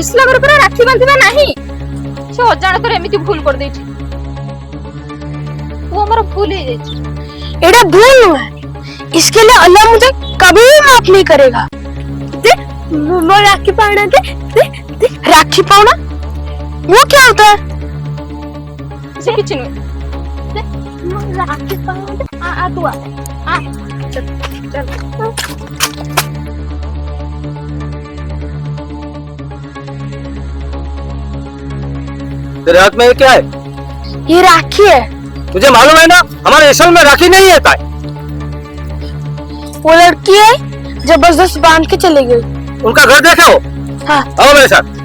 Special अगर पर राखी बांधिबा नाही से अजाण करे एमिति भूल कर देछि वो हमर भूल ही जाछि एटा भूल है इसके लिए अल्लाह मुझे कभी भी माफ नहीं करेगा दे वो राखी पाना दे राखी पाना वो क्या होता है से किछ नहीं दे राखी पाना दे आ तू आ चल चल तेरे हाथ में ये क्या है? ये राखी है। तुझे मालूम है ना हमारे इस्लाम में राखी नहीं है काय? वो लड़की है जबरदस्त बांध के चली गई। उनका घर देखे हो? हाँ। आओ मेरे साथ।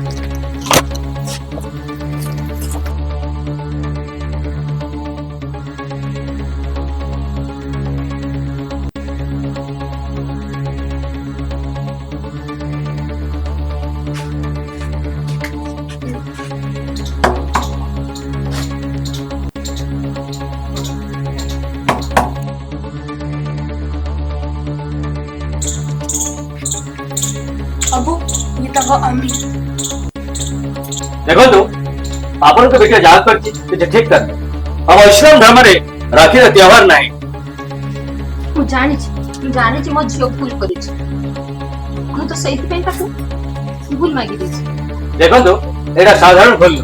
अबू ये तक अम्मी देखो तो आपण तो बेटा जाग करछि ते ठीक कर अब इस्लाम धर्म रे राखी रे त्योहार नाही मु जानि छी मो झियो भूल करि छी मु तो सही पे ताकू भूल मागी दी छी देखो तो एटा साधारण भूल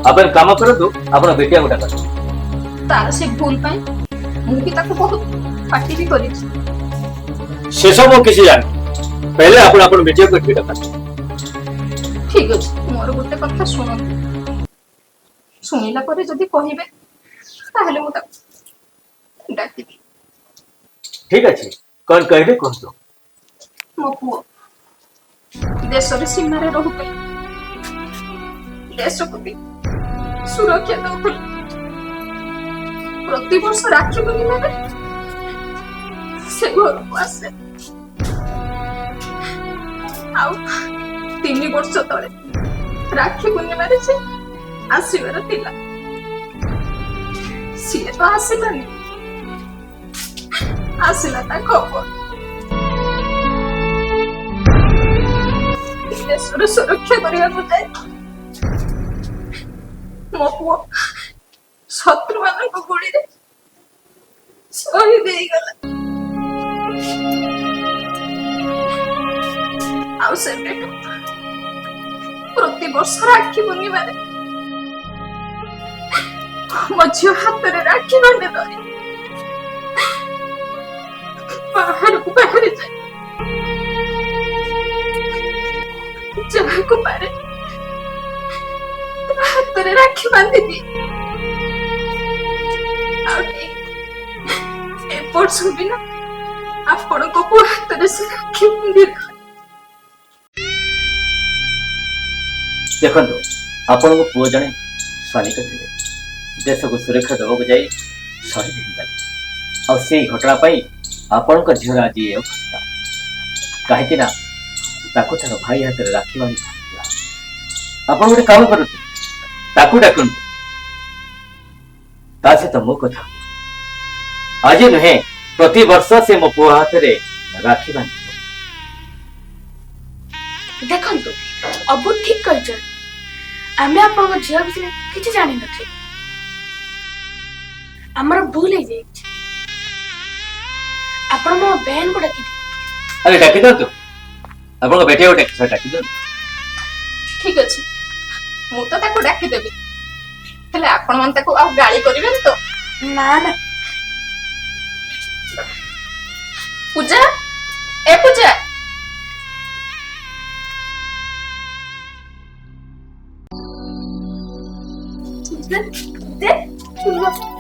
अपन काम करो तो अपन बेटिया गोटा कर तार से भूल पाई मु भी ताकू बहुत पार्टी भी करि छी से सब किसी जान पहले अपन अपन बेटिया को ठीक कर ठीक अछि मोर गोटे कथा सुनो सुनिला परे जदी कहिबे ताहले मु ताकू डाकी ठीक अछि कोन कहबे कोन तो मो पुओ देश रे सीमा रे रहु पे देश को भी सुरक्षा दो प्रति वर्ष राखी पूर्णिमा रे से घर को आसे आउ 3 वर्ष तले राखी पूर्णिमा रे से आसीबार थिला सिए तो आसीलानी आसिला ता खबर देशर सुरक्षा करिया को जाए मो पुओ शत्रु मानक गुड़ी रे शहीद हो गला आउ से बेटो प्रति वर्ष राखी पूर्णिमा रे मो झियो हाथ रे राखी बांधे धरी बाहर को बाहर जाए जहाँ को पारे हाथ रे राखी बांधी दी ए पर्स भी ना आपण को हाथ रे से राखी बांधी देखो तो आपण को पुओ जने सैनिक थे देश को सुरक्षा देवा को जाई शहीद हिंदा और से घटना पाई आपण को झियो आज ये अवस्था काहे कि ना ताको तार भाई हाथ रे राखी बांधी आपण गोटे काम करू ताकू डाकुन ता से तो मो कथा आज नुहे प्रति वर्ष से मो पुओ हाथ रे राखी बांधी देखंतु अबू ठीक कहछ आमे आपन झियो बिषय किछ जानि नथि हमर भूल हे जाय आपण मो बहन को डाकी अरे डाकी दो तो अपन को बेटे उठे सर डाकी दो ठीक अछि मु तो ताको डाकी देबी तले आपण मन ताको आ गाली करिवेन तो ना ना पूजा ए पूजा दे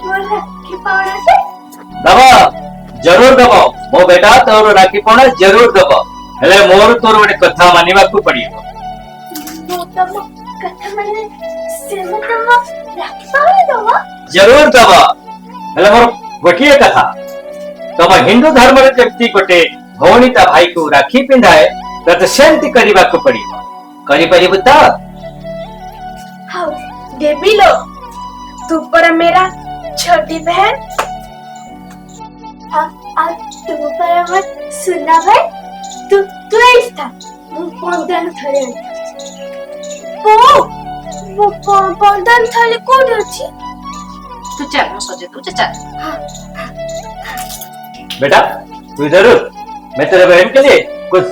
मोला के पावड़ा से दबा जरूर दबा मो बेटा तोर राखी पणा जरूर दबा हेले मोर तोर गोटे कथा मानिबा को पड़ियो मो तम कथा माने से मो तम राखी पावड़ा दवा जरूर दबा हेले मोर गोटिए कथा तम हिंदू धर्म रे व्यक्ति गोटे भौणी ता भाई को राखी पिंधाए तत शांति करिबा को पड़ियो करि परिबु त हां देवी लो तू पर मेरा छोटी बहन हाँ तू पर मत सुना भाई तू ऐसा था फोन देना थोड़े वो बंधन थाली कौन अच्छी? तू चल मैं सोचे तू चल। बेटा तू इधर रुक, मैं तेरे बहन के लिए कुछ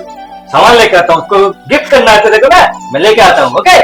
सामान लेकर आता हूँ, उसको गिफ्ट करना है तेरे को ना, मैं लेके आता हूँ। ओके